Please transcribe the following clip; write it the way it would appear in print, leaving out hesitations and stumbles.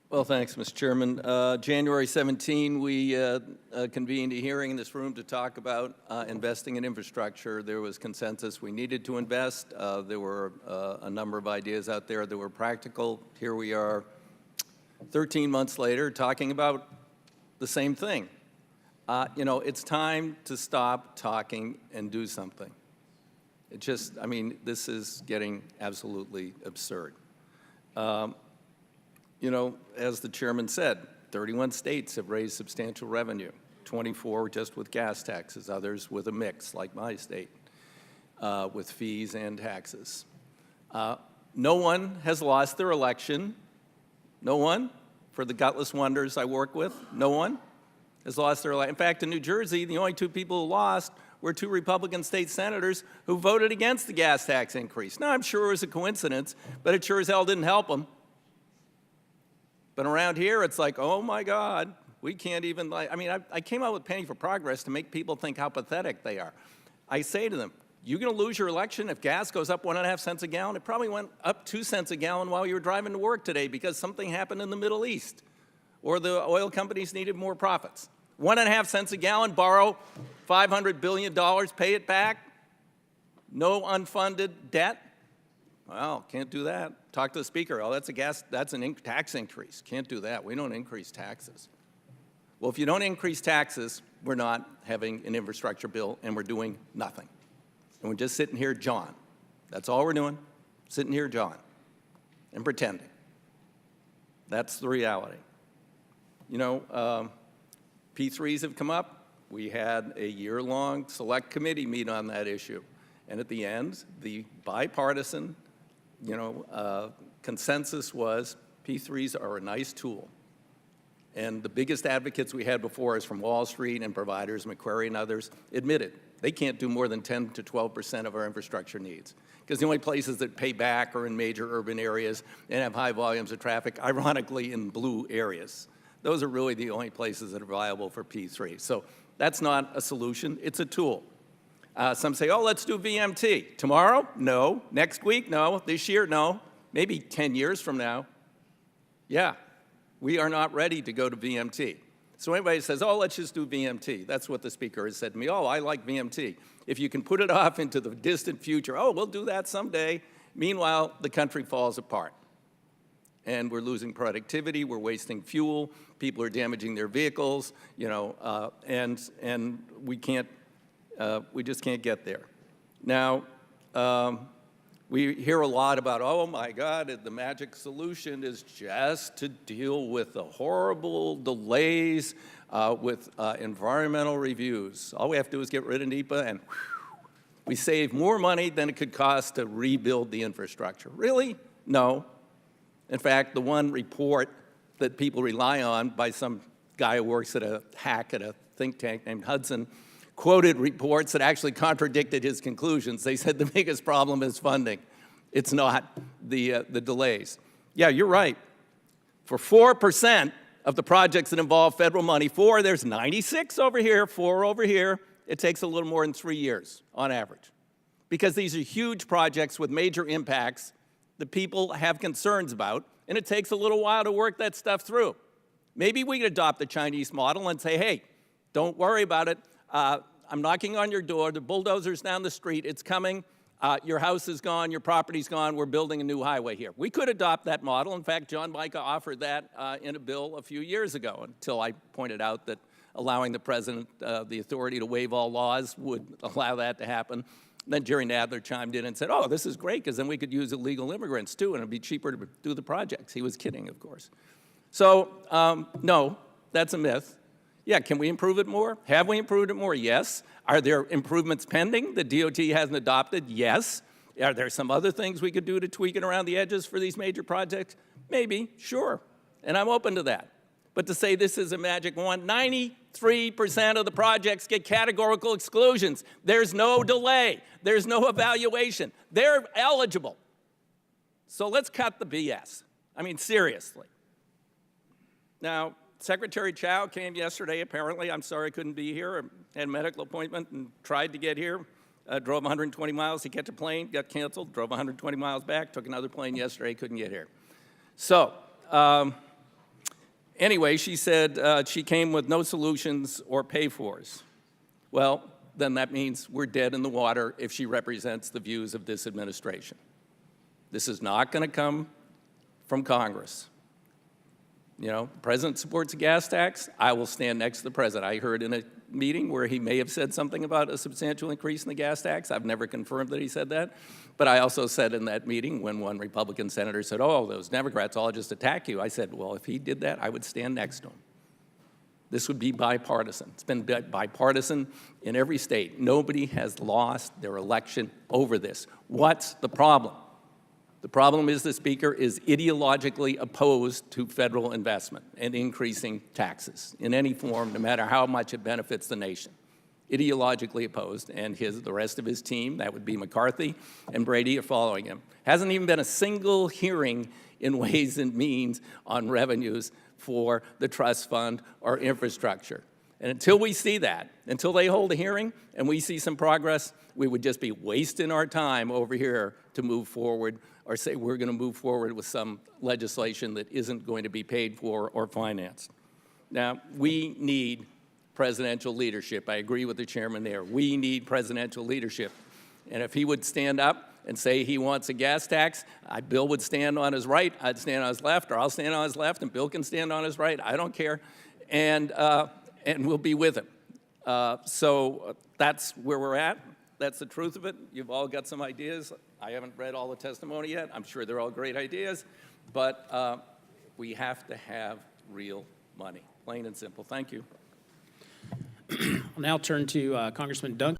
Well, thanks, Mr. Chairman. January 17, we convened a hearing in this room to talk about investing in infrastructure. There was consensus we needed to invest. There were a number of ideas out there that were practical. Here we are 13 months later talking about the same thing. You know, it's time to stop talking and do something. It just, I mean, this is getting absolutely absurd. You know, as the chairman said, 31 states have raised substantial revenue, 24 just with gas taxes, others with a mix, like my state, with fees and taxes. No one has lost their election. No one, for the gutless wonders I work with, no one has lost their election. In fact, in New Jersey, the only two people who lost were two Republican state senators who voted against the gas tax increase. Now, I'm sure it was a coincidence, but it sure as hell didn't help them. But around here, it's like, oh my God, we can't even, I mean, I came out with Penny for Progress to make people think how pathetic they are. I say to them, you're going to lose your election if gas goes up 1.5 cents a gallon? It probably went up 2 cents a gallon while you were driving to work today because something happened in the Middle East or the oil companies needed more profits. 1.5 cents a gallon, borrow $500 billion, pay it back, no unfunded debt. Well, can't do that. Talk to the speaker. Oh, that's a tax increase. Can't do that. We don't increase taxes. Well, if you don't increase taxes, we're not having an infrastructure bill, and we're doing nothing. And we're just sitting here, John. That's all we're doing, sitting here, John, and pretending. That's the reality. You know, P3s have come up. We had a year-long select committee meet on that issue. And at the end, the bipartisan consensus was P3s are a nice tool. And the biggest advocates we had before us from Wall Street and providers, Macquarie and others, admitted they can't do more than 10 to 12% of our infrastructure needs. Because the only places that pay back are in major urban areas and have high volumes of traffic, ironically in blue areas. Those are really the only places that are viable for P3. So that's not a solution, it's a tool. Some say, oh, let's do VMT. Tomorrow? No. Next week? No. This year? No. Maybe 10 years from now. Yeah, we are not ready to go to VMT. So anybody says, oh, let's just do VMT. That's what the speaker has said to me. Oh, I like VMT. If you can put it off into the distant future, oh, we'll do that someday. Meanwhile, the country falls apart. And we're losing productivity, we're wasting fuel, people are damaging their vehicles, you know, and we just can't get there. Now, we hear a lot about, oh my God, the magic solution is just to deal with the horrible delays with environmental reviews. All we have to do is get rid of NEPA and whew, we save more money than it could cost to rebuild the infrastructure. Really? No. In fact, the one report that people rely on by some guy who works at a hack at a think tank named Hudson quoted reports that actually contradicted his conclusions. They said the biggest problem is funding. It's not the delays. Yeah, you're right. For 4% of the projects that involve federal money, there's 96 over here, 4 over here, it takes a little more than 3 years on average. Because these are huge projects with major impacts that people have concerns about, and it takes a little while to work that stuff through. Maybe we could adopt the Chinese model and say, hey, don't worry about it. I'm knocking on your door. The bulldozer's down the street. It's coming. Your house is gone. Your property's gone. We're building a new highway here. We could adopt that model. In fact, John Mica offered that in a bill a few years ago until I pointed out that allowing the president the authority to waive all laws would allow that to happen. Then Jerry Nadler chimed in and said, oh, this is great, because then we could use illegal immigrants, too, and it'd be cheaper to do the projects. He was kidding, of course. So, no, that's a myth. Yeah, can we improve it more? Have we improved it more? Yes. Are there improvements pending that DOT hasn't adopted? Yes. Are there some other things we could do to tweak it around the edges for these major projects? Maybe, sure, and I'm open to that. But to say this is a magic wand, 93% of the projects get categorical exclusions. There's no delay. There's no evaluation. They're eligible. So let's cut the BS. I mean, seriously. Now, Secretary Chow came yesterday, apparently. I'm sorry I couldn't be here. I had a medical appointment and tried to get here. Drove 120 miles to catch a plane, got canceled, drove 120 miles back, took another plane yesterday, couldn't get here. So, Anyway, she said she came with no solutions or pay-fors. Well, then that means we're dead in the water if she represents the views of this administration. This is not going to come from Congress. You know, the president supports a gas tax. I will stand next to the president. I heard in a meeting where he may have said something about a substantial increase in the gas tax. I've never confirmed that he said that. But I also said in that meeting when one Republican senator said, oh, those Democrats all just attack you, I said, well, if he did that, I would stand next to him. This would be bipartisan. It's been bipartisan in every state. Nobody has lost their election over this. What's the problem? The problem is the Speaker is ideologically opposed to federal investment and increasing taxes in any form, no matter how much it benefits the nation. Ideologically opposed, and the rest of his team, that would be McCarthy and Brady, are following him. Hasn't even been a single hearing in Ways and Means on revenues for the trust fund or infrastructure. And until we see that, until they hold a hearing and we see some progress, we would just be wasting our time over here to move forward or say we're going to move forward with some legislation that isn't going to be paid for or financed. Now, we need presidential leadership. I agree with the chairman there. We need presidential leadership. And if he would stand up and say he wants a gas tax, Bill would stand on his right, I'd stand on his left, or I'll stand on his left and Bill can stand on his right. I don't care. And we'll be with him. So that's where we're at. That's the truth of it. You've all got some ideas. I haven't read all the testimony yet. I'm sure they're all great ideas. But we have to have real money, plain and simple. Thank you. I'll now turn to Congressman Duncan.